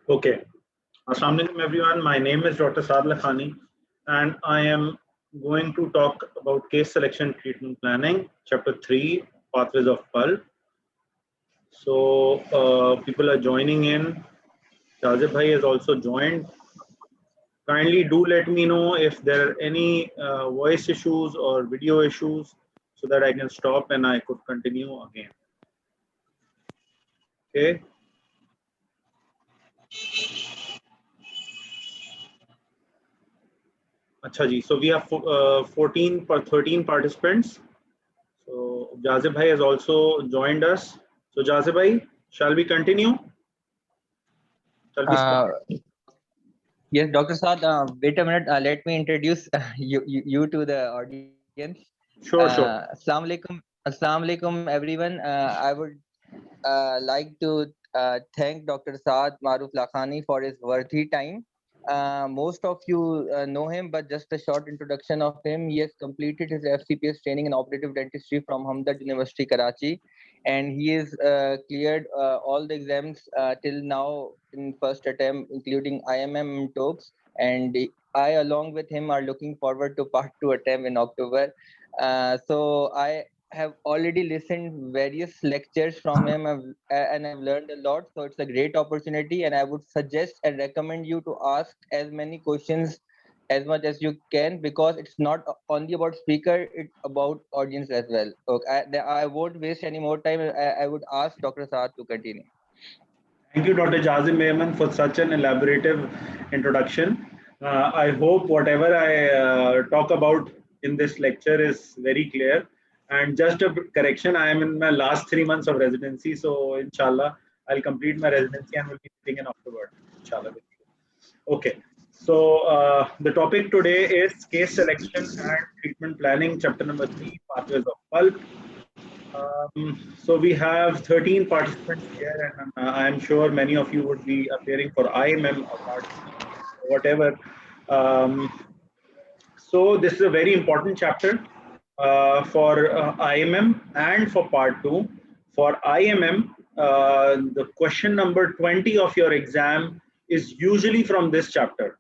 Okay. Assalamu alaikum everyone. My name is Dr. Saad Lakhani and I am going to talk about case selection treatment planning, chapter 3, pathways of pulp. So people are joining in. Shazib Bhai has also joined. Kindly do let me know if there are any voice issues or video issues so that I can stop and I could continue again. Okay. Acha ji. So we have 13 participants. So Jazib Bhai has also joined us. So Jazib Bhai, shall we continue? Shall we start? Yes, Dr. Saad, wait a minute. Let me introduce you to the audience. Sure. Assalamu alaikum, everyone. I would like to thank Dr. Saad Maruf Lakhani for his worthy time. Most of you know him, but just a short introduction of him. He has completed his FCPS training in operative dentistry from Hamdard University, Karachi, and he has cleared all the exams till now in first attempt, including IMM and TOEFL. And I, along with him, are looking forward to part 2 attempt in October. So I have already listened various lectures from him and I've learned a lot. So it's a great opportunity, and I would suggest and recommend you to ask as many questions as much as you can, because it's not only about speaker, it's about audience as well. Okay, I won't waste any more time. I would ask Dr. Saad to continue. Thank you, Dr. Jazim Mehman, for such an elaborative introduction. I hope whatever I talk about in this lecture is very clear. And just a correction, I am in my last 3 months of residency. So inshallah, I'll complete my residency and will be sitting in October. Inshallah. Okay. So the topic today is case selection and treatment planning, chapter number 3, pathways of pulp. So we have 13 participants here, and I'm sure many of you would be appearing for IMM or part whatever. So this is a very important chapter for IMM and for part 2. For IMM, the question number 20 of your exam is usually from this chapter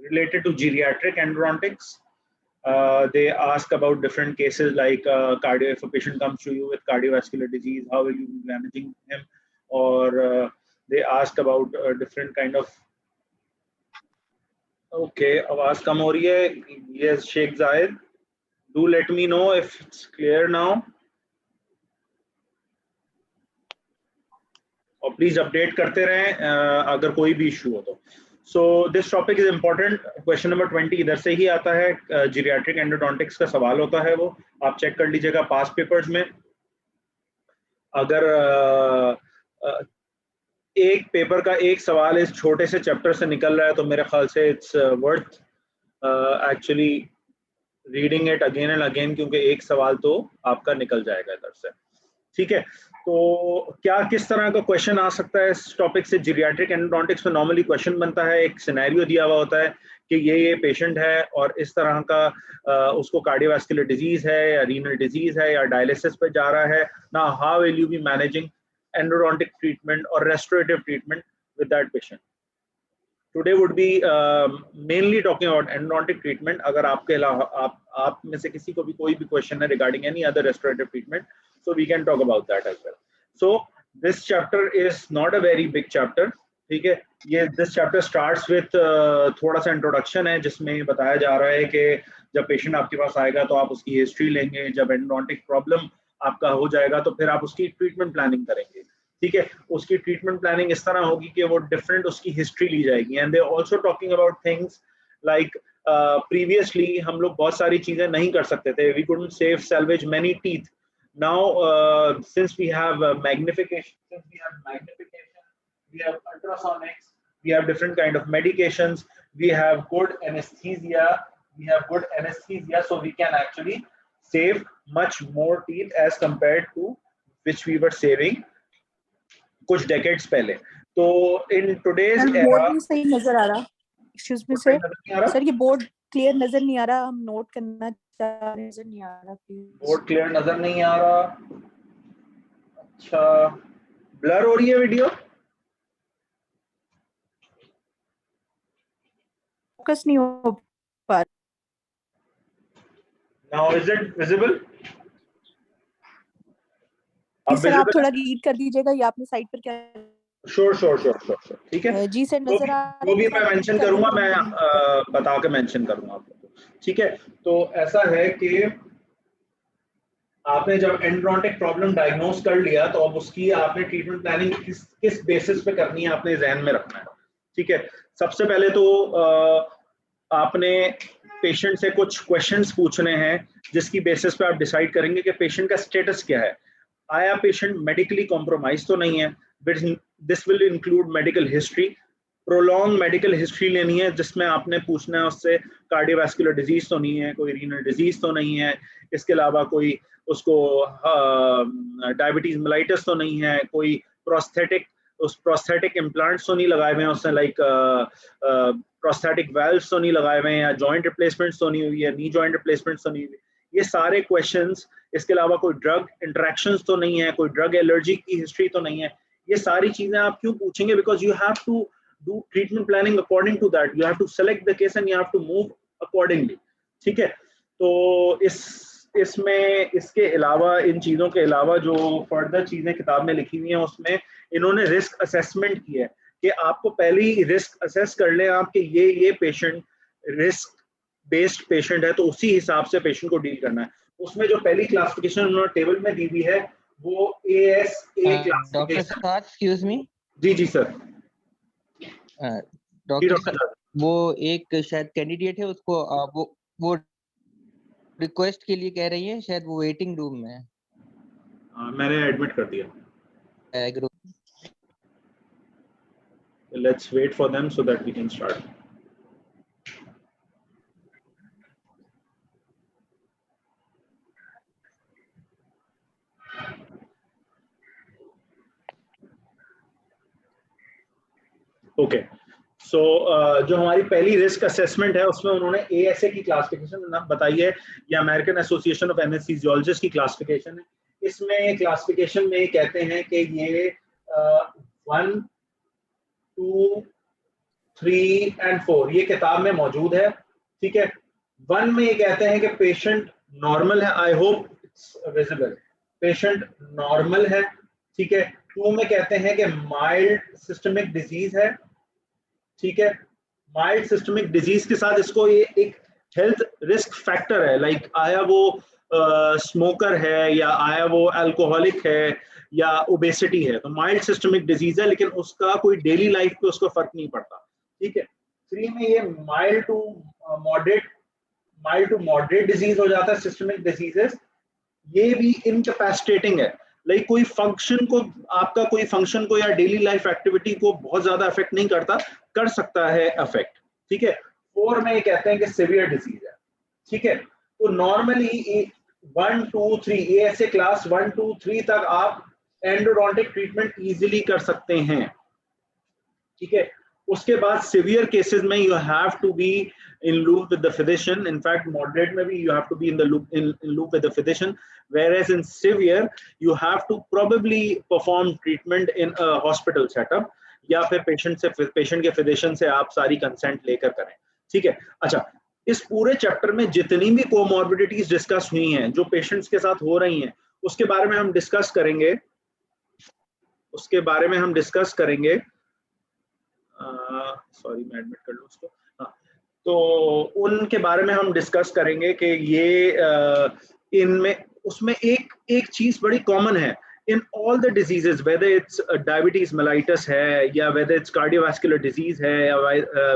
related to geriatric endodontics. They ask about different cases like cardio. If a patient comes to you with cardiovascular disease, how will you be managing him? Or they ask about different kind of. Okay, आवाज कम हो रही है. Yes, Sheikh Zahid. Do let me know if it's clear now. और please update करते रहें अगर कोई भी इशू हो तो. So this topic is important. Question number 20 इधर से ही आता है. जीरियाट्रिक एंडोडोंटिक्स का सवाल होता है, वो आप चेक कर लीजिएगा पास पेपर्स में. अगर एक पेपर का एक सवाल इस छोटे से चैप्टर से निकल रहा है तो मेरे ख्याल से it's worth actually reading it again and again, क्योंकि एक सवाल तो आपका निकल जाएगा इधर से. ठीक है, तो क्या किस तरह का क्वेश्चन आ सकता है इस टॉपिक से? जीरियाट्रिक एंडोडोंटिक्स में नॉर्मली क्वेश्चन बनता है, एक सिनेरियो दिया हुआ होता है कि ये पेशेंट है और इस तरह का उसको कार्डियोवास्कुलर डिजीज है या रीनल डिजीज है या डायलिसिस पे जा रहा है ना. How will you be managing endodontic treatment or restorative treatment with that patient? Today would be mainly talking about endodontic treatment. अगर आपके आप में से किसी को भी कोई भी question है regarding any other restorative treatment, so we can talk about that as well. So this chapter is not a very big chapter. ठीक है, ये this chapter starts with थोड़ा सा introduction है जिसमें बताया जा रहा है कि जब patient आपके पास आएगा तो आप उसकी history लेंगे, जब endodontic problem आपका हो जाएगा तो फिर आप उसकी ट्रीटमेंट प्लानिंग करेंगे. ठीक है, उसकी ट्रीटमेंट प्लानिंग इस तरह होगी कि वो डिफरेंट उसकी हिस्ट्री ली जाएगी. And they also talking about things like previously हम लोग बहुत सारी चीजें नहीं कर सकते थे. We couldn't save salvage many teeth. Now since we have magnification, we have ultrasonics, we have different kind of medications, we have good anesthesia, so we can actually save much more teeth as compared to which we were saving कुछ decades पहले. तो in today's era, board नहीं सही नजर आ रहा. Excuse me sir. Sir ये board clear नजर नहीं आ रहा. हम नोट करना चाह रहे हैं, नजर नहीं आ रहा. बोर्ड क्लियर नजर नहीं आ रहा. अच्छा, ब्लर हो रही है वीडियो. फोकस नहीं हो पा रहा। Now is it visible? अब सर आप visible थोड़ा है? रीड कर दीजिएगा या अपनी साइट पर क्या sure sure sure sure sure, ठीक है। जी सर नजर आ रहा जो भी है मैं मेंशन करूंगा मैं बता के मेंशन करूंगा आपको, ठीक है। तो ऐसा है कि आपने जब एंडोडोंटिक प्रॉब्लम डायग्नोस कर लिया तो अब उसकी आपने ट्रीटमेंट प्लानिंग किस बेसिस पे करनी है आपने ध्यान में रखना है, ठीक है। सबसे पहले तो आपने पेशेंट से कुछ क्वेश्चंस पूछने हैं जिसकी बेसिस पे आप डिसाइड करेंगे कि पेशेंट का स्टेटस क्या है। आया पेशेंट मेडिकली कॉम्प्रोमाइज तो नहीं है, this will include medical history, prolong medical history लेनी है जिसमें आपने पूछना है उससे कार्डियोवैस्कुलर डिजीज तो नहीं है, कोई रीनल डिजीज तो नहीं है, इसके अलावा कोई उसको डायबिटीज मेलाइटिस तो नहीं है, कोई प्रोस्थेटिक इम्प्लांट्स तो नहीं लगाए हुए हैं उसने, लाइक प्रोस्थेटिक वेल्व्स तो नहीं लगाए हुए हैं, या जॉइंट रिप्लेसमेंट्स तो नहीं हुई है, नी जॉइंट रिप्लेसमेंट्स तो नहीं हुई। ये सारे क्वेश्चंस, इसके अलावा कोई ड्रग इंटरेक्शंस तो नहीं है, कोई ड्रग एलर्जी की हिस्ट्री तो नहीं है। ये सारी चीजें आप क्यों पूछेंगे? Because you have to do treatment planning according to that, you have to select the case and you have to move accordingly, ठीक है। तो इसमें इसके अलावा, इन चीज़ों के अलावा जो फर्दर चीज़ें किताब में लिखी हुई हैं उसमें इन्होंने रिस्क असेसमेंट की है कि आपको पहले ही रिस्क असेस कर लें आप कि ये पेशेंट रिस्क बेस्ड पेशेंट है तो उसी हिसाब से पेशेंट को डील करना है। उसमें जो पहली क्लासिफिकेशन उन्होंने टेबल में दी हुई है वो ASA डॉक्टर साहब एक्सक्यूज मी। जी जी सर। डॉक्टर साहब वो एक शायद कैंडिडेट है, उसको वो रिक्वेस्ट के लिए कह रही है, शायद वो वेटिंग रूम में है। मैंने एडमिट कर दिया। Let's wait for them so that we can start. Okay. So जो हमारी पहली रिस्क असेसमेंट है उसमें उन्होंने ASA की क्लासिफिकेशन बताई है, या अमेरिकन एसोसिएशन ऑफ एनेस्थीसियोलॉजिस्ट की क्लासिफिकेशन है। इसमें क्लासिफिकेशन में कहते हैं कि ये 1, 2, 3 and 4 ये किताब में मौजूद है, ठीक है। 1 में ये कहते हैं कि पेशेंट नॉर्मल है, I hope it's visible, patient normal है, ठीक है। 2 में कहते हैं कि माइल्ड सिस्टमिक डिजीज है, ठीक है। माइल्ड सिस्टमिक डिजीज के साथ इसको ये एक हेल्थ रिस्क फैक्टर है, लाइक आया वो स्मोकर है या आया वो अल्कोहलिक है या ओबेसिटी है, तो माइल्ड सिस्टमिक डिजीज है लेकिन उसका कोई डेली लाइफ पे उसको फर्क नहीं पड़ता, ठीक है। 3 में ये माइल्ड टू मॉडरेट डिजीज हो जाता है, सिस्टमिक डिजीजेस। ये भी इनकैपेसिटेटिंग है, लाइक कोई फंक्शन को, आपका कोई फंक्शन को या डेली लाइफ एक्टिविटी को बहुत ज्यादा अफेक्ट नहीं करता, कर सकता है अफेक्ट, ठीक है। 4 में ये कहते हैं कि सीवियर डिजीज है, ठीक है। तो नॉर्मली 1, 2, 3 ये ऐसे क्लास 1, 2, 3 तक आप एंडोडोंटिक ट्रीटमेंट इजीली कर सकते हैं, ठीक है। उसके बाद सिवियर केसेस में you have to be in loop with the physician. In fact, moderate maybe you have to be in the loop in loop with the physician, whereas in severe you have to probably perform treatment in a hospital setup, या फिर patient के physician से आप सारी consent लेकर करें, ठीक है। अच्छा, इस पूरे चैप्टर में जितनी भी कोमॉर्बिडिटीज डिस्कस हुई हैं जो पेशेंट्स के साथ हो रही हैं उसके बारे में हम डिस्कस करेंगे, सॉरी मैं एडमिट कर लूँ उसको। तो उनके बारे में हम डिस्कस करेंगे कि ये इनमें उसमें एक चीज बड़ी कॉमन है in all the diseases, whether it's diabetes mellitus है या वेदर इट्स कार्डियोवैस्कुलर डिजीज है या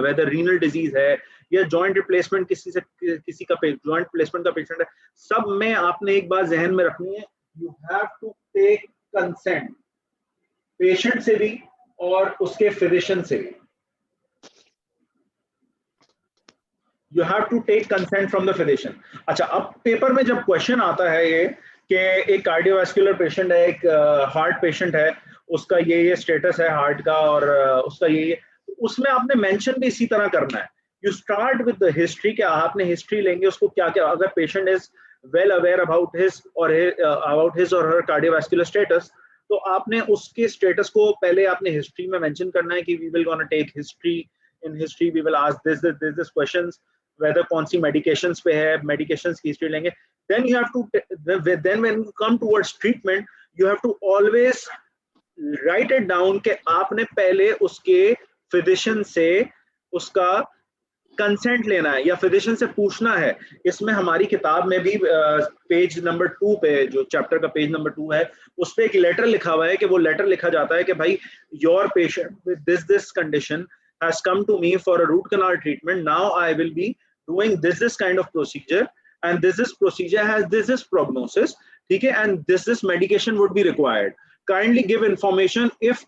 वेदर रीनल डिजीज है या जॉइंट रिप्लेसमेंट किसी का जॉइंट रिप्लेसमेंट का पेशेंट है, सब में आपने एक बात जहन में रखनी है, you have to take consent patient से भी और उसके फिजिशियन से भी। You have to take consent from the physician. अच्छा, अब पेपर में जब क्वेश्चन आता है ये कि एक कार्डियोवैस्कुलर पेशेंट है, एक हार्ट पेशेंट है, उसका ये स्टेटस है हार्ट का और उसका ये, उसमें आपने मेंशन भी इसी तरह करना है। You start with the history, कि आपने हिस्ट्री लेंगे उसको क्या क्या, अगर patient is well aware about his और हर कार्डियोवैस्कुलर स्टेटस, तो आपने उसके स्टेटस को पहले आपने हिस्ट्री में मेंशन करना है कि we will gonna take history in history we will ask this questions, whether कौन सी medications पे है, medications की history लेंगे. Then you have to, then when you come towards treatment, you have to always write it down कि आपने पहले उसके physician से उसका कंसेंट लेना है या फिजिशियन से पूछना है. इसमें हमारी किताब में भी पेज नंबर 2 पे, जो चैप्टर का पेज नंबर 2 है, उस पे एक लेटर लिखा हुआ है कि वो लेटर लिखा जाता है कि भाई your patient with this condition has come to me for a root canal treatment. Now I will be doing this kind of procedure and this procedure has this prognosis. ठीक है, and this medication would be required. Kindly give information if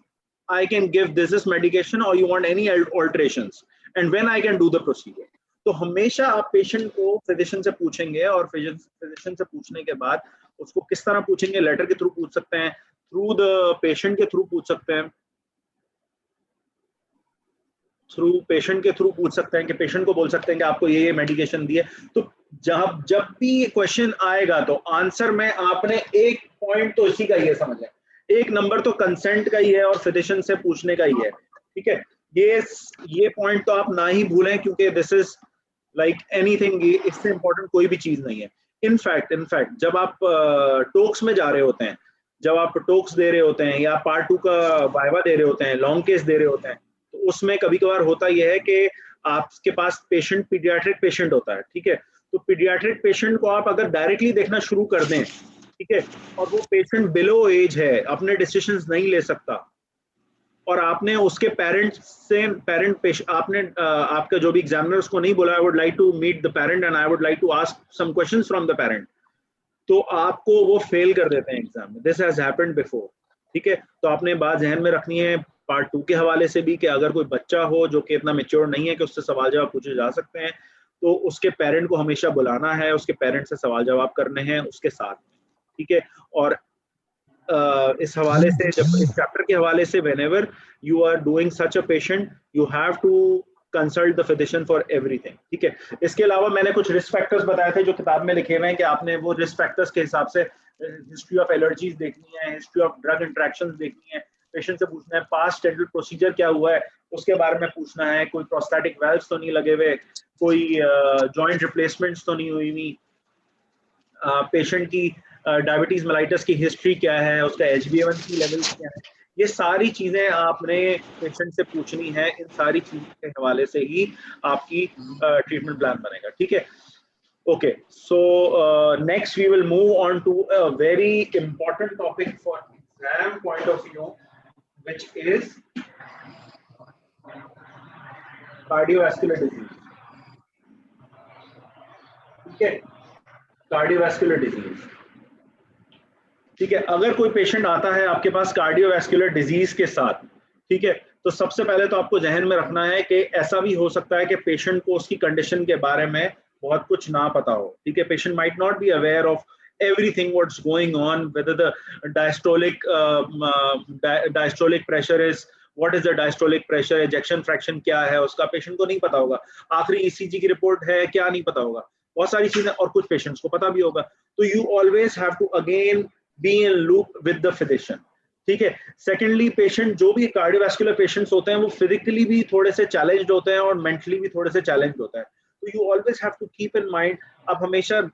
I can give this medication or you want any alterations and when I can do the procedure. तो हमेशा आप patient को physician से पूछेंगे और physician से पूछने के बाद उसको किस तरह पूछेंगे, लेटर के थ्रू पूछ सकते हैं, थ्रू द पेशेंट के थ्रू पूछ सकते हैं, थ्रू पेशेंट के थ्रू पूछ सकते हैं कि पेशेंट को बोल सकते हैं कि आपको ये मेडिकेशन दिए. तो जब भी ये क्वेश्चन आएगा तो आंसर में आपने एक पॉइंट तो इसी का ही है, समझ लें. एक नंबर तो कंसेंट का ही है और फिजिशियन से पूछने का ही है. ठीक है, ये पॉइंट तो आप ना ही भूलें क्योंकि दिस इज लाइक एनीथिंग, इससे इंपॉर्टेंट कोई भी चीज नहीं है. इनफैक्ट जब आप टोक्स में जा रहे होते हैं, जब आप टोक्स दे रहे होते हैं या पार्ट 2 का वाइवा दे रहे होते हैं, लॉन्ग केस दे रहे होते हैं, तो उसमें कभी कभार होता यह है कि आपके पास पेशेंट पीडियाट्रिक पेशेंट होता है. ठीक है, तो पीडियाट्रिक पेशेंट को आप अगर डायरेक्टली देखना शुरू कर दें, ठीक है, और वो पेशेंट बिलो एज है, अपने डिसीजंस नहीं ले सकता, और आपने उसके आपने आपका जो भी एग्जामिनर उसको नहीं बोला I would like to meet the parent and I would like to ask some questions from the parent, तो आपको वो फेल कर देते हैं एग्जाम में. This has happened before. ठीक है, तो आपने बात जहन में रखनी है पार्ट 2 के हवाले से भी कि अगर कोई बच्चा हो जो कि इतना मैच्योर नहीं है कि उससे सवाल जवाब पूछे जा सकते हैं, तो उसके पेरेंट को हमेशा बुलाना है, उसके पेरेंट से सवाल जवाब करने हैं उसके साथ. ठीक है, और इस हवाले से, जब इस चैप्टर के हवाले से, whenever you are doing such a patient, you have to consult the physician for everything. ठीक है, इसके अलावा मैंने कुछ रिस्क फैक्टर्स बताए थे जो किताब में लिखे हुए हैं कि आपने वो रिस्क फैक्टर्स के हिसाब से हिस्ट्री ऑफ एलर्जीज देखनी है, हिस्ट्री ऑफ ड्रग इंटरेक्शंस देखनी है, पेशेंट से पूछना है पास्ट डेंटल प्रोसीजर क्या हुआ है उसके बारे में पूछना है, कोई प्रोस्टैटिक वेल्व्स तो नहीं लगे हुए, कोई जॉइंट रिप्लेसमेंट्स तो नहीं हुई हुई, पेशेंट की डायबिटीज मेलाइटस की हिस्ट्री क्या है, उसका HbA1c लेवल क्या है, ये सारी चीजें आपने पेशेंट से पूछनी है. इन सारी चीजों के हवाले से ही आपकी ट्रीटमेंट प्लान बनेगा. ठीक है, okay. So next we will move on to a very important topic for exam point of view, which is cardiovascular disease. ठीक है, कार्डियोवैस्कुलर डिजीज. ठीक है, अगर कोई पेशेंट आता है आपके पास कार्डियोवैस्कुलर डिजीज के साथ, ठीक है, तो सबसे पहले तो आपको जहन में रखना है कि ऐसा भी हो सकता है कि पेशेंट को उसकी कंडीशन के बारे में बहुत कुछ ना पता हो. ठीक है, patient might not be aware of everything what's going on, whether the diastolic pressure is, what is the diastolic pressure, ejection fraction क्या है उसका पेशेंट को नहीं पता होगा, आखिरी ECG की रिपोर्ट है क्या नहीं पता होगा, बहुत सारी चीजें, और कुछ पेशेंट्स को पता भी होगा. तो you always have to again be in loop with the physician. ठीक है. सेकेंडली, पेशेंट जो भी कार्डियोवैस्कुलर पेशेंट्स होते हैं वो फिजिकली भी थोड़े से चैलेंज्ड होते हैं और मेंटली भी थोड़े से चैलेंज्ड होता है. तो you always have to keep in mind, आप हमेशा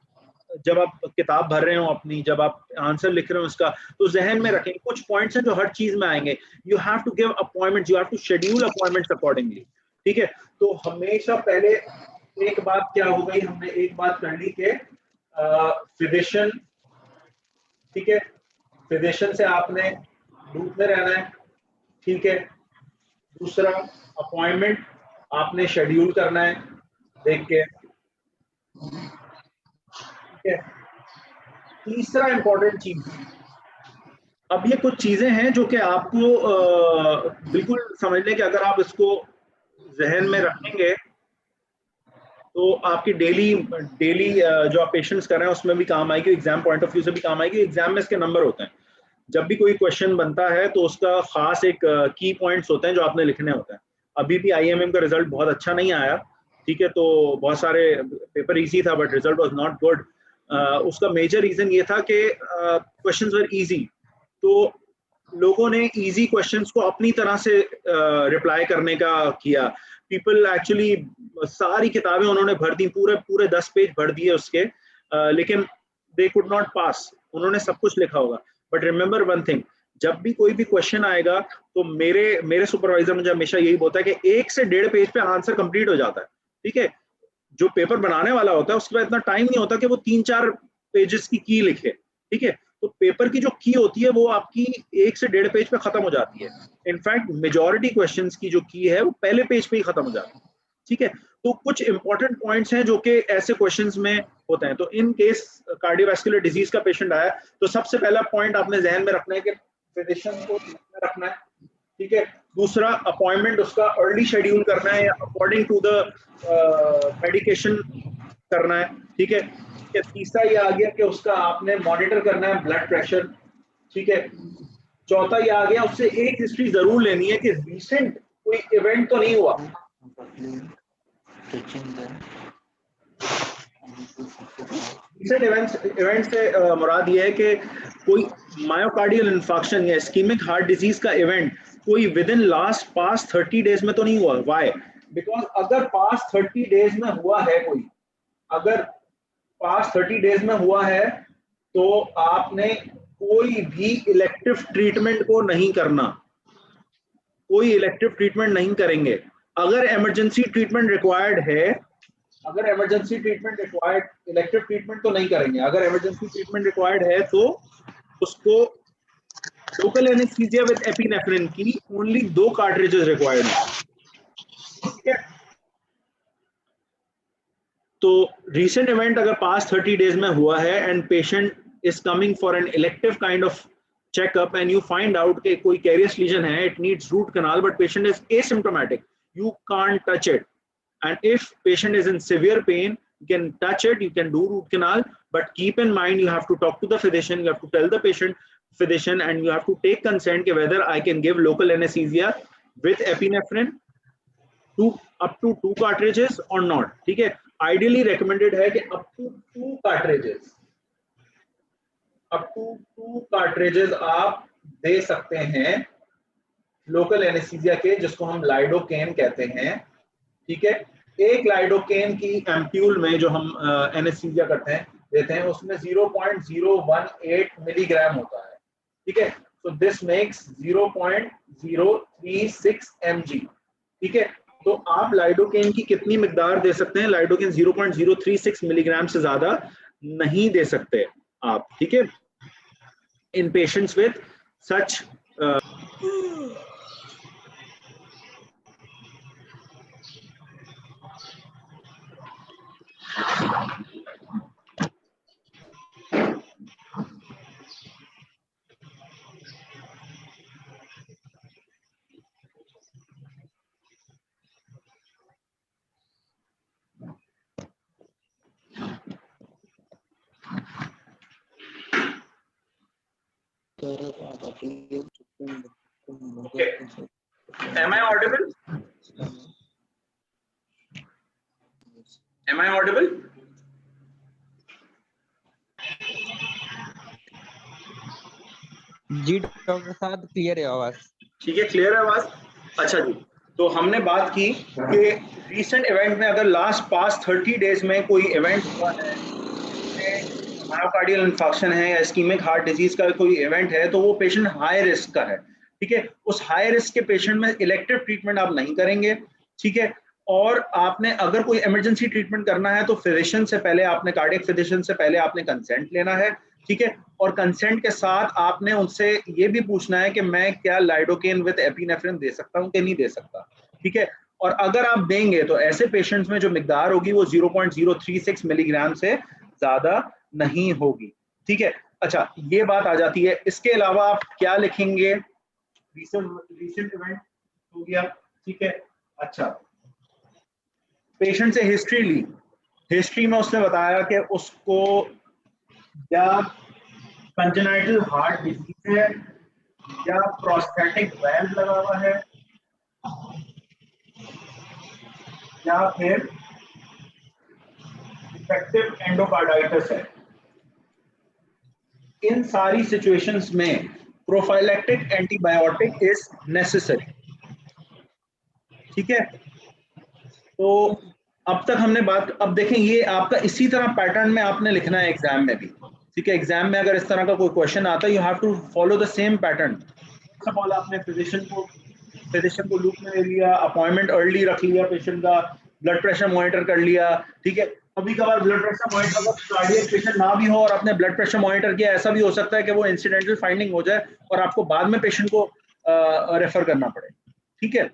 जब आप किताब भर रहे हो अपनी, जब आप आंसर लिख रहे हो उसका, तो जहन में रखें कुछ पॉइंट्स हैं जो हर चीज में आएंगे. You have to give appointments, you have to schedule appointments accordingly. ठीक है, तो हमेशा पहले एक बात क्या हो गई, हमने एक बात कर ली कि फिजिशियन, ठीक है, फिजिशियन से आपने लूप में रहना है. ठीक है, दूसरा अपॉइंटमेंट आपने शेड्यूल करना है देख के. ठीक है, तीसरा इंपॉर्टेंट चीज, अब ये कुछ चीजें हैं जो कि आपको बिल्कुल समझ लें कि अगर आप इसको जहन में रखेंगे तो आपकी डेली जो आप पेशेंट्स कर रहे हैं उसमें भी काम आएगी, एग्जाम पॉइंट ऑफ व्यू से भी काम आएगी. एग्जाम में इसके नंबर होते हैं, जब भी कोई क्वेश्चन बनता है तो उसका खास एक की पॉइंट्स होते हैं जो आपने लिखने होते हैं. अभी भी IIMM का रिजल्ट बहुत अच्छा नहीं आया, ठीक है, तो बहुत सारे पेपर इजी था but result was not good. उसका मेजर रीजन ये था कि क्वेश्चंस वर इजी, तो लोगों ने इजी क्वेश्चंस को अपनी तरह से रिप्लाई करने का किया. पीपल एक्चुअली सारी किताबें उन्होंने भर दी, पूरे 10 पेज भर दिए उसके, लेकिन दे कुड नॉट पास। उन्होंने सब कुछ लिखा होगा, बट रिमेंबर वन थिंग, जब भी कोई भी क्वेश्चन आएगा तो मेरे सुपरवाइजर मुझे हमेशा यही बोलता है कि 1 से 1.5 पेज पे आंसर कंप्लीट हो जाता है, ठीक है। जो पेपर बनाने वाला होता है उसके पास इतना टाइम नहीं होता कि वो 3-4 पेजेस की की लिखे, ठीक है। तो पेपर की जो की होती है वो आपकी 1 से 1.5 पेज पे खत्म हो जाती है। इनफैक्ट मेजॉरिटी क्वेश्चंस की जो की है वो पहले पेज पे ही खत्म हो जाती है, ठीक है। तो कुछ इंपॉर्टेंट पॉइंट्स हैं जो कि ऐसे क्वेश्चंस में होते हैं। तो इन केस कार्डियोवैस्कुलर डिजीज का पेशेंट आया तो सबसे पहला पॉइंट आपने जहन में रखना है कि फिजिशियन को रखना है, ठीक है। दूसरा, अपॉइंटमेंट उसका अर्ली शेड्यूल करना है या अकॉर्डिंग टू द मेडिकेशन करना है, ठीक है। तीसरा ये आ गया कि उसका आपने मॉनिटर करना है ब्लड प्रेशर, ठीक है। चौथा ये आ गया उससे एक हिस्ट्री जरूर लेनी है कि रिसेंट कोई इवेंट तो नहीं हुआ। रिसेंट इवेंट से मुराद ये है कि कोई मायोकार्डियल इन्फार्क्शन या इस्कीमिक हार्ट डिजीज का इवेंट कोई विद इन पास्ट 30 डेज में तो नहीं हुआ। व्हाई? बिकॉज अगर पास्ट 30 डेज में हुआ है कोई, अगर पास्ट 30 डेज में हुआ है तो आपने कोई भी इलेक्टिव ट्रीटमेंट को नहीं करना, कोई इलेक्टिव ट्रीटमेंट नहीं करेंगे। अगर इमरजेंसी ट्रीटमेंट रिक्वायर्ड है, अगर emergency treatment required, elective treatment तो नहीं करेंगे। अगर इमरजेंसी ट्रीटमेंट रिक्वायर्ड है तो उसको लोकल एनेस्थीसिया विद एपिनेफ्रिन की ओनली 2 कार्ट्रिजेस रिक्वायर्ड है, ठीक है। तो रीसेंट इवेंट अगर पास्ट 30 डेज में हुआ है and patient is coming for an elective kind of checkup and you find out कि कोई कैरियस लीजन है, it needs root canal, but patient is asymptomatic, you can't touch it. And if patient is in severe pain, you can touch it, you can do root canal, but keep in mind you have to talk to the physician, you have to tell the physician, and you have to take consent whether I can give local anesthesia with epinephrine to up to 2 cartridges or not, ठीक है। Ideally recommended है कि up to 2 cartridges, up to 2 cartridges आप दे सकते हैं local anaesthesia के, जिसको हम लाइडोकेन कहते हैं, ठीक है। एक लाइडोकेन की एम्प्यूल में जो हम एनेस्थीसिया करते हैं देते हैं उसमें 0.018 मिलीग्राम होता है, ठीक है। तो दिस मेक्स 0.036 mg, ठीक है। तो आप लाइडोकेन की कितनी मिकदार दे सकते हैं? लाइडोकेन 0.036 मिलीग्राम से ज्यादा नहीं दे सकते आप, ठीक है, इन patients with such Okay. Am I audible? Am I audible? जी डॉक्टर साहब, क्लियर है आवाज? ठीक है, क्लियर है आवाज। अच्छा जी, तो हमने बात की कि रीसेंट इवेंट में अगर पास्ट 30 डेज में कोई इवेंट हुआ है, मायोकार्डियल इन्फार्क्शन है या इस्कीमिक हार्ट डिजीज का कोई इवेंट है, तो वो पेशेंट हाई रिस्क का है, ठीक है। उस हाई रिस्क के पेशेंट में इलेक्टिव ट्रीटमेंट आप नहीं करेंगे, ठीक है। और आपने अगर कोई इमरजेंसी ट्रीटमेंट करना है तो फिजिशियन से पहले आपने, कार्डियक फिजिशियन से पहले आपने कंसेंट लेना है, ठीक है। और कंसेंट के साथ आपने उनसे ये भी पूछना है कि मैं क्या लाइडोकेन विद एपिनेफ्रिन दे सकता हूँ कि नहीं दे सकता, ठीक है। और अगर आप देंगे तो ऐसे पेशेंट्स में जो मिकदार होगी वो 0.036 मिलीग्राम से ज्यादा नहीं होगी, ठीक है। अच्छा, ये बात आ जाती है। इसके अलावा आप क्या लिखेंगे? रीसेंट इवेंट हो गया, ठीक है। अच्छा, पेशेंट से हिस्ट्री ली, हिस्ट्री में उसने बताया कि उसको या कंजेनाइटल हार्ट डिजीज है या प्रोस्थेटिक वैल्व लगा हुआ है या फिर इफेक्टिव एंडोकार्डाइटिस है। इन सारी सिचुएशंस में प्रोफाइलैक्टिक एंटीबायोटिक इज नेसेसरी, ठीक है। तो अब तक हमने बात, अब देखें ये आपका इसी तरह पैटर्न में आपने लिखना है एग्जाम में भी, ठीक है। एग्जाम में अगर इस तरह का कोई क्वेश्चन आता है, you have to follow the same pattern. Suppose आपने फिजिशियन को लूप में ले लिया, अपॉइंटमेंट अर्ली रख लिया पेशेंट का, ब्लड प्रेशर मॉनिटर कर लिया, ठीक है। कभी कभार ब्लड प्रेशर मॉनिटर अगर कार्डियक पेशेंट ना भी हो और आपने ब्लड प्रेशर मॉनिटर किया, ऐसा भी हो सकता है कि वो इंसिडेंटल फाइंडिंग हो जाए और आपको बाद में पेशेंट को रेफर करना पड़े, ठीक है।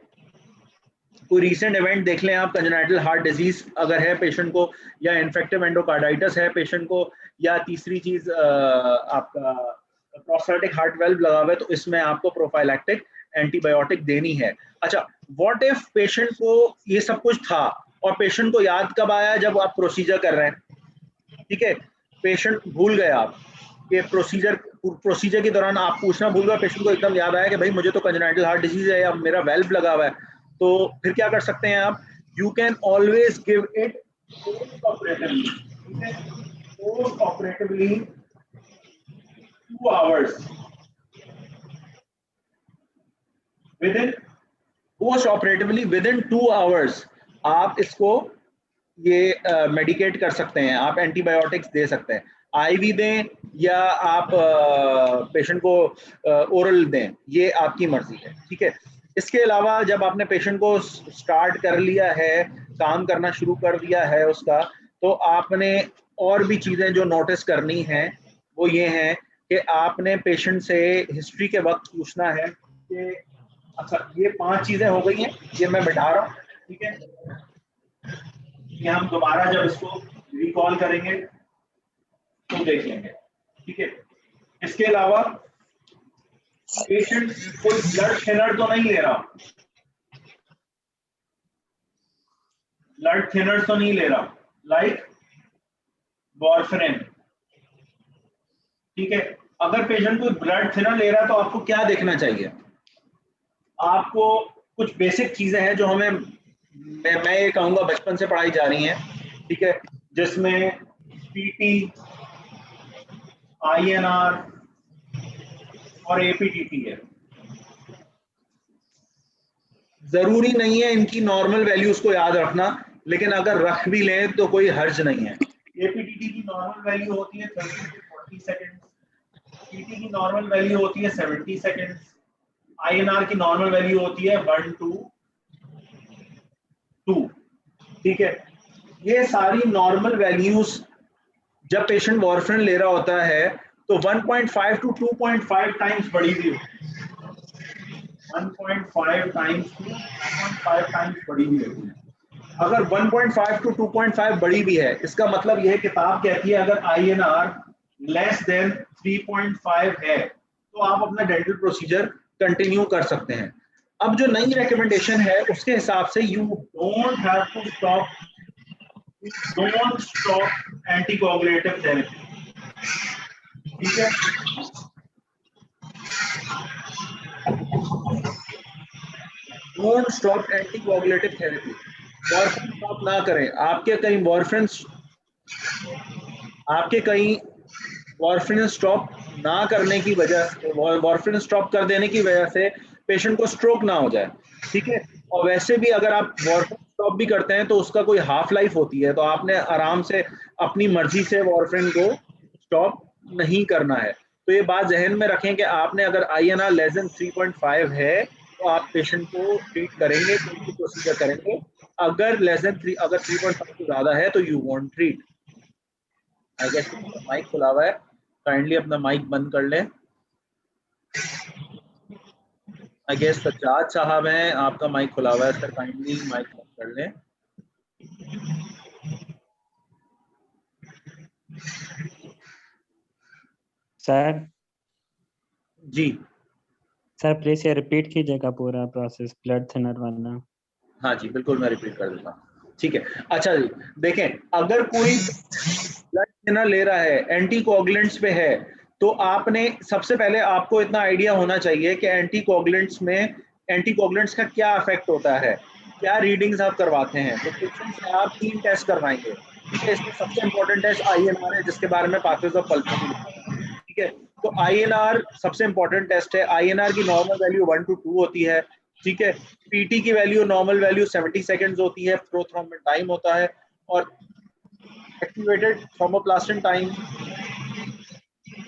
कोई रीसेंट इवेंट देख लें आप, कंजेनिटल हार्ट डिजीज अगर है पेशेंट को, या इन्फेक्टिव एंडोकार्डाइटिस है पेशेंट को, या तीसरी चीज आपका प्रोस्टेटिक हार्ट वेल्व लगा हुआ है, तो इसमें आपको प्रोफाइलैक्टिक एंटीबायोटिक देनी है। अच्छा, व्हाट इफ पेशेंट को ये सब कुछ था और पेशेंट को याद कब आया, जब आप प्रोसीजर कर रहे हैं, ठीक है। पेशेंट भूल गए आप ये प्रोसीजर के दौरान आप पूछना भूल गए, पेशेंट को एकदम याद आया कि भाई मुझे तो कंजेनिटल हार्ट डिजीज है या मेरा वेल्व लगा हुआ है, तो फिर क्या कर सकते हैं आप, you can always give it post operatively 2 hours with in 2 hours आप इसको ये मेडिकेट कर सकते हैं, आप एंटीबायोटिक्स दे सकते हैं, आईवी दें या आप पेशेंट को ओरल दें, ये आपकी मर्जी है, ठीक है। इसके अलावा जब आपने पेशेंट को स्टार्ट कर लिया है, काम करना शुरू कर दिया है उसका, तो आपने और भी चीज़ें जो नोटिस करनी हैं वो ये हैं कि आपने पेशेंट से हिस्ट्री के वक्त पूछना है कि अच्छा ये 5 चीज़ें हो गई हैं, ये मैं बिठा रहा हूँ, ठीक है। ये हम दोबारा जब इसको रिकॉल करेंगे तो देख लेंगे, ठीक है। इसके अलावा पेशेंट कोई ब्लड थिनर तो नहीं ले रहा, लाइक वॉरफेरिन, ठीक है। अगर पेशेंट कोई ब्लड थिनर ले रहा है तो आपको क्या देखना चाहिए, आपको कुछ बेसिक चीजें हैं जो हमें मैं ये कहूंगा बचपन से पढ़ाई जा रही हैं, ठीक है, जिसमें पीटी, आईएनआर और एपीटीटी है। जरूरी नहीं है इनकी नॉर्मल वैल्यूज को याद रखना, लेकिन अगर रख भी लें तो कोई हर्ज नहीं है। एपीटीटी की नॉर्मल वैल्यू होती है 30 से 40 सेकेंड, पीटी की नॉर्मल वैल्यू होती है 70 सेकेंड, आईएनआर की नॉर्मल वैल्यू होती है 1 to 2, ठीक है। ये सारी नॉर्मल वैल्यूज जब पेशेंट वॉरफेरिन ले रहा होता है तो 1.5 to 2.5 टाइम्स बढ़ी हुई होती है, 1.5 टाइम्स to 2.5 टाइम्स बढ़ी हुई होती है। अगर 1.5 to 2.5 बढ़ी भी है, इसका मतलब यह किताब कहती है अगर आईएनआर लेस देन 3.5 है तो आप अपना डेंटल प्रोसीजर कंटिन्यू कर सकते हैं। अब जो नई रिकमेंडेशन है उसके हिसाब से you don't have to stop anticoagulative therapy, ठीक है। Don't stop anticoagulative therapy, warfarin stop ना करें। आपके कहीं वॉरफेरिन स्टॉप ना करने की वजह से, वॉरफेरिन स्टॉप कर देने की वजह से पेशेंट को स्ट्रोक ना हो जाए, ठीक है। और वैसे भी अगर आप वॉरफेरिन स्टॉप भी करते हैं तो उसका कोई हाफ लाइफ होती है, तो आपने आराम से अपनी मर्जी से वॉरफेरिन को स्टॉप नहीं करना है। तो ये बात जहन में रखें कि आपने अगर आईएनआर लेस देन 3.5 है तो आप पेशेंट को ट्रीट करेंगे, प्रोसीजर करेंगे। अगर लेस देन 3.5 से ज्यादा है तो you won't treat. I guess mic खुला हुआ है, काइंडली अपना माइक बंद कर लें। आई गेस सज्जाद साहब हैं, आपका माइक खुला हुआ है सर, काइंडली माइक बंद कर लें। सर जी सर प्लीज ये रिपीट कीजिएगा पूरा प्रोसेस ब्लड थिनर वाला। हाँ जी बिल्कुल, मैं रिपीट कर देता हूँ, ठीक है। अच्छा जी देखें, अगर कोई ब्लड थिनर ले रहा है, एंटीकोगुलेंट्स पे है, तो आपने सबसे पहले आपको इतना आइडिया होना चाहिए कि एंटीकोगुलेंट्स का क्या इफेक्ट होता है, क्या रीडिंग्स आप करवाते हैं। तो पेशेंट से आप 3 टेस्ट करवाएंगे, ठीक है। इसमें सबसे इंपॉर्टेंट टेस्ट आईएनआर है, जिसके बारे में पाथवेज ऑफ पल्मोनरी, ठीक है। तो आईएनआर सबसे इंपॉर्टेंट टेस्ट है। आईएनआर की नॉर्मल वैल्यू 1 to 2 होती है, ठीक है। पीटी की वैल्यू, नॉर्मल वैल्यू 70 सेकेंड्स होती है, प्रोथ्रोम्बिन टाइम होता है, और एक्टिवेटेड थ्रोम्बोप्लास्टिन टाइम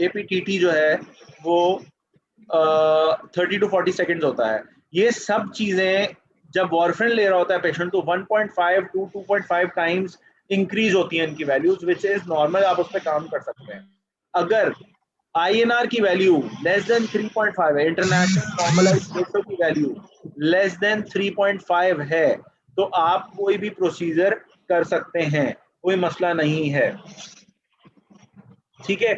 एपीटीटी जो है वो 30 to 40 सेकेंड्स होता है। ये सब चीजें जब वारफेरिन ले रहा होता है पेशेंट तो 1.5 to 2.5 टाइम्स इंक्रीज होती हैं इनकी वैल्यूज, विच इज नॉर्मल, आप उस पर काम कर सकते हैं। अगर INR की वैल्यू लेस देन 3.5 है, इंटरनेशनल नॉर्मलाइज्ड रेशो की वैल्यू लेस देन 3.5 है, तो आप कोई भी प्रोसीजर कर सकते हैं, कोई मसला नहीं है। ठीक है।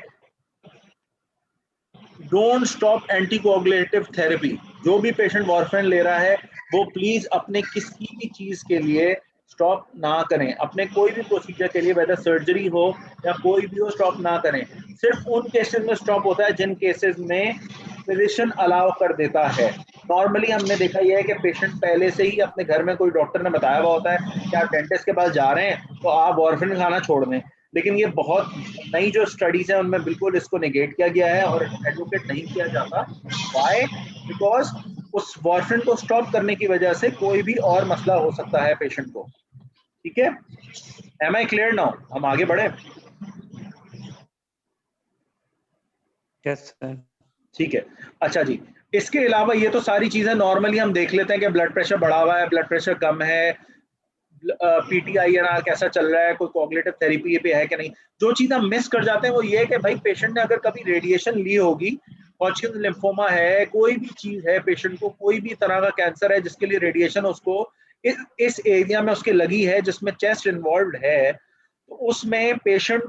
Don't stop anticoagulative therapy. जो भी पेशेंट वारफेरिन ले रहा है वो प्लीज अपने किसी भी चीज के लिए स्टॉप ना करें, अपने कोई भी प्रोसीजर के लिए, वेदर सर्जरी हो या कोई भी हो, स्टॉप ना करें। सिर्फ उन केसेस में स्टॉप होता है जिन केसेस में फिजिशियन अलाउ कर देता है। नॉर्मली हमने देखा यह है कि पेशेंट पहले से ही अपने घर में कोई डॉक्टर ने बताया हुआ होता है कि आप डेंटिस्ट के पास जा रहे हैं तो आप वारफेरिन खाना छोड़ दें, लेकिन ये बहुत नई जो स्टडीज है उनमें बिल्कुल इसको नेगेट किया गया है और एडवोकेट नहीं किया जाता। व्हाई? बिकॉज उस वारफेरिन को स्टॉप करने की वजह से कोई भी और मसला हो सकता है पेशेंट को। ठीक है, एम आई क्लियर नाउ? हम आगे बढ़े? Yes sir. ठीक है, अच्छा जी। इसके अलावा ये तो सारी चीजें नॉर्मली हम देख लेते हैं कि ब्लड प्रेशर बढ़ा हुआ है, ब्लड प्रेशर कम है, PTINR कैसा चल रहा है, कोई कॉग्निटिव थेरेपी पे है कि नहीं। जो चीज हम मिस कर जाते हैं वो ये है कि भाई पेशेंट ने अगर कभी रेडिएशन ली होगी, हॉटकिन्स लिम्फोमा है, कोई भी चीज है, पेशेंट को कोई भी तरह का कैंसर है जिसके लिए रेडिएशन उसको इस एरिया में उसके लगी है जिसमें चेस्ट इन्वॉल्व है, तो उसमें पेशेंट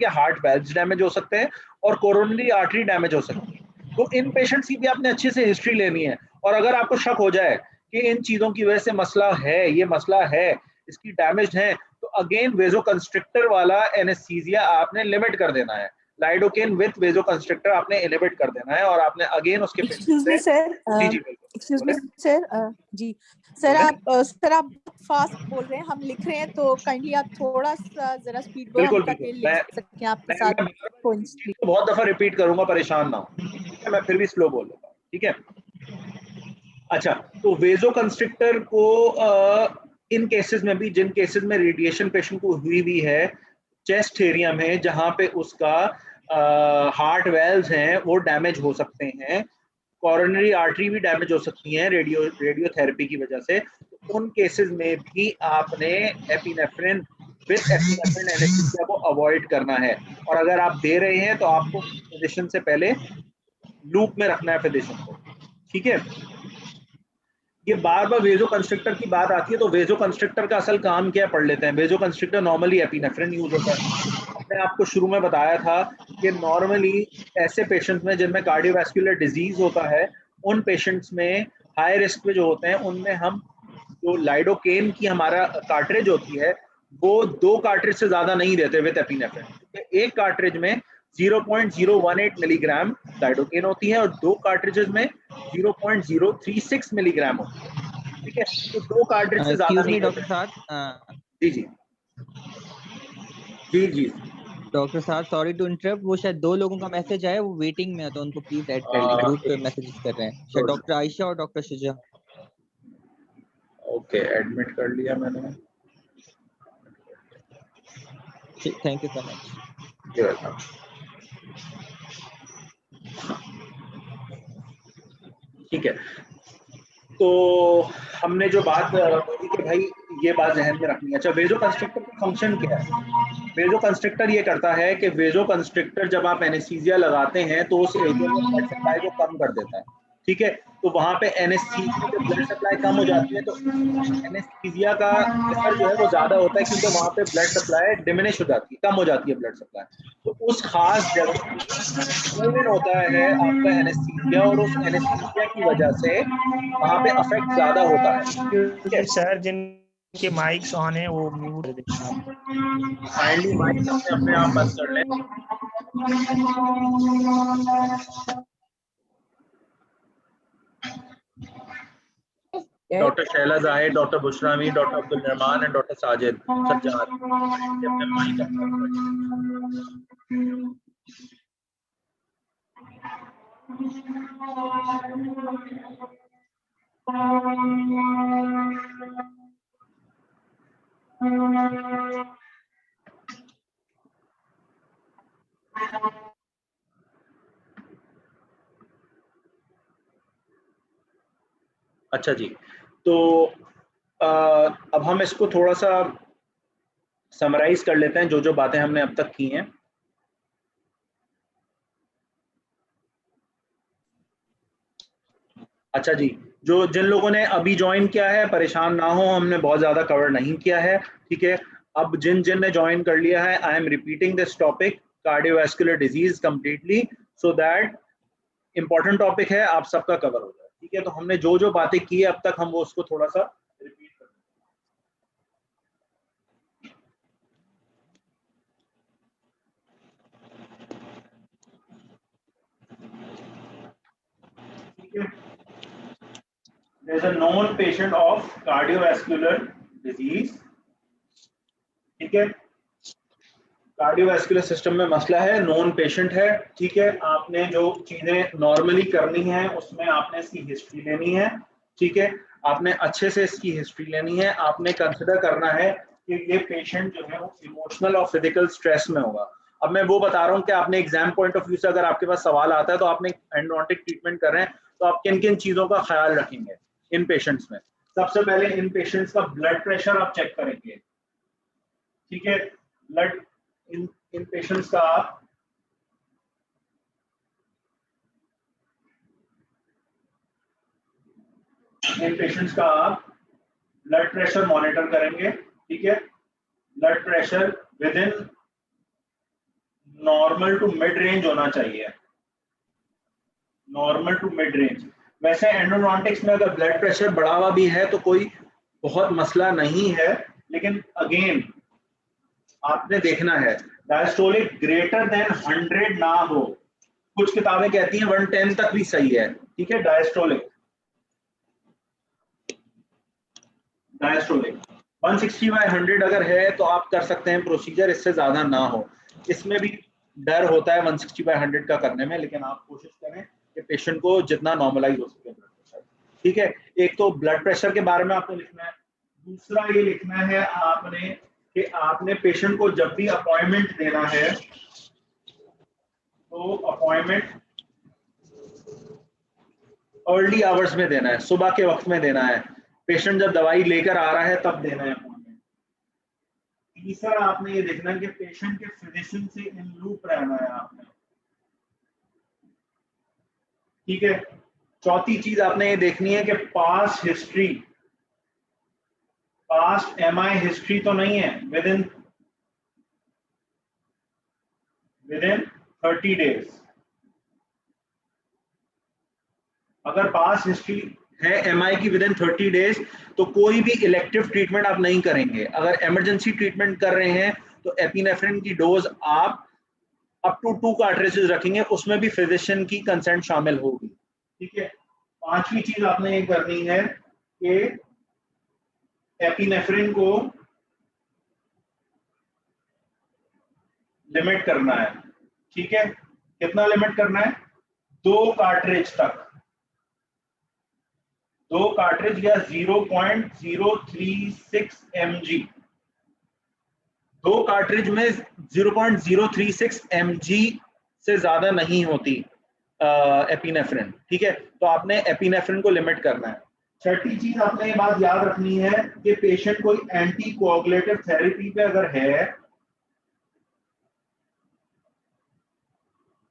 के हार्ट वेल्व्स डैमेज हो सकते हैं और कोरोनरी आर्टरी डैमेज हो सकती है। तो इन पेशेंट्स की भी आपने अच्छे से हिस्ट्री लेनी है, और अगर आपको शक हो जाए कि इन चीजों की वजह से मसला है, ये मसला है, इसकी डैमेज है, तो अगेन वेजोकंस्ट्रिक्टर वाला एनेस्थीसिया आपने लिमिट कर देना है। लाइडोकेन विद वेजोकंस्ट्रिक्टर आपने इनहिबिट कर देना है, और आपने अगेन उसके एक्सक्यूज मी सर, जी जी बिल्कुल एक्सक्यूज मी बोले सर, जी सर, आप फास्ट बोल रहे हैं, हम लिख रहे हैं, तो काइंडली आप थोड़ा सा जरा स्पीड बोलो हम बिल्कुल ताकि बिल्कुल। लिख सकें आपके साथ मैं कोइंसिडेंटली। तो बहुत दफा रिपीट करूंगा, परेशान ना हो, ठीक है? मैं फिर भी स्लो बोल लेता हूँ, ठीक है? अच्छा, तो वेजो कंस्ट्रिक्टर को इन केसेस में भी, जिन केसेस में रेडिएशन पेशेंट को हुई भी है चेस्ट एरिया में, जहां पे उसका हार्ट वेल्व्स हैं वो डैमेज हो सकते हैं, कोरोनरी आर्टरी भी डैमेज हो सकती हैं रेडियोथेरेपी की वजह से, तो उन केसेस में भी आपने एपिनेफ्रिन विद एपिनेफ्रिन एनेस्थीसिया को अवॉइड करना है। और अगर आप दे रहे हैं तो आपको फिजिशियन से पहले लूप में रखना है फिजिशियन को। ठीक है, ये बार बार वेजो कंस्ट्रिक्टर की बात आती है, तो वेजो कंस्ट्रिक्टर का असल काम क्या है पढ़ लेते हैं। वेजो कंस्ट्रिक्टर नॉर्मली एपिनेफ्रिन यूज होता है। मैंने आपको शुरू में बताया था कि नॉर्मली ऐसे पेशेंट्स में जिनमें कार्डियोवैस्कुलर डिजीज होता है, उन पेशेंट्स में हाई रिस्क पे जो होते हैं, उनमें हम जो लाइडोकेन की हमारा कार्ट्रिज होती है वो 2 कार्ट्रिज से ज्यादा नहीं देते विद एपिनेफ्रिन। एक कार्ट्रिज में 0.018 मिलीग्राम लाइडोकेन होती है और 2 कार्ट्रिजेस में 0.036 मिलीग्राम होती है। ठीक है, तो 2 कार्ट्रिज से ज्यादा एक्सक्यूज नहीं मी देते। डॉक्टर साहब, जी जी जी जी। डॉक्टर साहब सॉरी टू इंटरप्ट, वो शायद 2 लोगों का मैसेज आया, वो वेटिंग में है, तो उनको प्लीज ऐड कर लें, ग्रुप पे मैसेजेस कर रहे हैं शायद, डॉक्टर आयशा और डॉक्टर शुजा। ओके, एडमिट कर लिया मैंने। Thank you so much. ठीक है, तो हमने जो बात बोली कि भाई ये बात जहन में रखनी है। अच्छा, वेजो कंस्ट्रिक्टर का फंक्शन क्या है? वेजो कंस्ट्रिक्टर ये करता है कि वेजो कंस्ट्रिक्टर जब आप एनेस्थीसिया लगाते हैं तो उस एरिया में ब्लड सप्लाई को कम कर देता है। ठीक है, तो वहां पे एनेस्थीसिया जब ब्लड सप्लाई कम हो जाती है तो एनेस्थीसिया का असर जो है वो ज्यादा होता है, क्योंकि वहां पे ब्लड सप्लाई डिमिनिश हो जाती है, कम हो जाती है ब्लड सप्लाई। तो उस खास जगह पूर्ण होता है आपका एनेस्थीसिया, और उस एनेस्थीसिया की वजह से वहां पे अफेक्ट ज्यादा होता है। ठीक है, सर जिनके माइक्स ऑन है वो म्यूट कर देना आप। काइंडली माइक अपने आप बंद कर लें। डॉक्टर शैला जाहिद, डॉक्टर बुशरामी, doctor Abdul Rahman and doctor Sajid Sajjad अपने माइक अपने ऑफ कर लीजिए। अच्छा जी, तो अब हम इसको थोड़ा सा समराइज कर लेते हैं, जो जो बातें हमने अब तक की हैं। अच्छा जी, जो जिन लोगों ने अभी ज्वाइन किया है परेशान ना हो, हमने बहुत ज़्यादा कवर नहीं किया है, ठीक है। अब जिन जिन ने ज्वाइन कर लिया है, I am repeating this topic cardiovascular disease completely so that important topic है, आप सबका कवर हो जाए, ठीक है। तो हमने जो जो बातें की है अब तक, हम वो उसको थोड़ा सा रिपीट कर ठीक है। There is a known patient of cardiovascular disease, ठीक है। कार्डियोवैस्कुलर सिस्टम में मसला है, नोन पेशेंट है, ठीक है। आपने जो चीजें नॉर्मली करनी है उसमें आपने इसकी हिस्ट्री लेनी है, ठीक है। आपने अच्छे से इसकी हिस्ट्री लेनी है, आपने कंसिडर करना है कि ये पेशेंट जो है वो इमोशनल और फिजिकल स्ट्रेस में होगा। अब मैं वो बता रहा हूँ कि आपने एग्जाम पॉइंट ऑफ व्यू से अगर आपके पास सवाल आता है तो आपने एंडोडोंटिक ट्रीटमेंट कर रहे हैं, तो आप किन किन चीजों का ख्याल रखेंगे इन पेशेंट्स में। सबसे पहले इन पेशेंट्स का ब्लड प्रेशर आप चेक करेंगे, ठीक है। ब्लड इन पेशेंट्स का आप ब्लड प्रेशर मॉनिटर करेंगे, ठीक है। Blood pressure within normal to mid range होना चाहिए, नॉर्मल टू मिड रेंज। वैसे एंडोडोंटिक्स में अगर ब्लड प्रेशर बढ़ा हुआ भी है तो कोई बहुत मसला नहीं है, लेकिन अगेन आपने देखना है डायस्टोलिक ग्रेटर देन 100 ना हो। कुछ किताबें कहती हैं 110 तक भी सही है, ठीक है। डायस्टोलिक 160/100 अगर है तो आप कर सकते हैं प्रोसीजर, इससे ज्यादा ना हो। इसमें भी डर होता है 160/100 का करने में, लेकिन आप कोशिश करें कि पेशेंट को जितना नॉर्मलाइज हो सके ब्लड प्रेशर, ठीक है। एक तो ब्लड प्रेशर के बारे में आपने लिखना है, दूसरा ये लिखना है आपने कि आपने पेशेंट को जब भी अपॉइंटमेंट देना है तो अपॉइंटमेंट अर्ली आवर्स में देना है, सुबह के वक्त में देना है। पेशेंट जब दवाई लेकर आ रहा है तब देना है अपॉइंटमेंट। तीसरा आपने ये देखना है कि पेशेंट के फिजिशियन से इन लूप रहना है आपने, ठीक है। चौथी चीज आपने ये देखनी है कि past history, past MI history तो नहीं है विद इन 30 डेज। अगर पास्ट हिस्ट्री है एमआई की विद इन 30 डेज तो कोई भी इलेक्टिव ट्रीटमेंट आप नहीं करेंगे। अगर इमरजेंसी ट्रीटमेंट कर रहे हैं तो एपिनेफ्रिन की डोज आप अप टू 2 कार्ट्रिजेस रखेंगे, उसमें भी फिजिशियन की कंसेंट शामिल होगी, ठीक है। पांचवी चीज आपने ये करनी है कि एपिनेफ्रिन को लिमिट करना है, ठीक है। कितना लिमिट करना है? 2 कार्ट्रिज तक, 2 कार्ट्रिज या 0.036 mg। 2 कार्ट्रिज में 0.036 mg से ज्यादा नहीं होती एपिनेफ्रिन, ठीक है। तो आपने एपिनेफ्रिन को लिमिट करना है। छठी चीज आपने ये बात याद रखनी है कि पेशेंट कोई एंटी कोआगुलेटिव थेरेपी पे अगर है,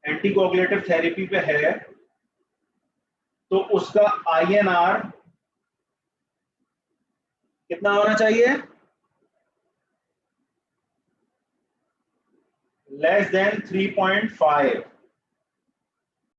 एंटी कोआगुलेटिव थेरेपी पे है तो उसका INR कितना होना चाहिए? Less than 3.5।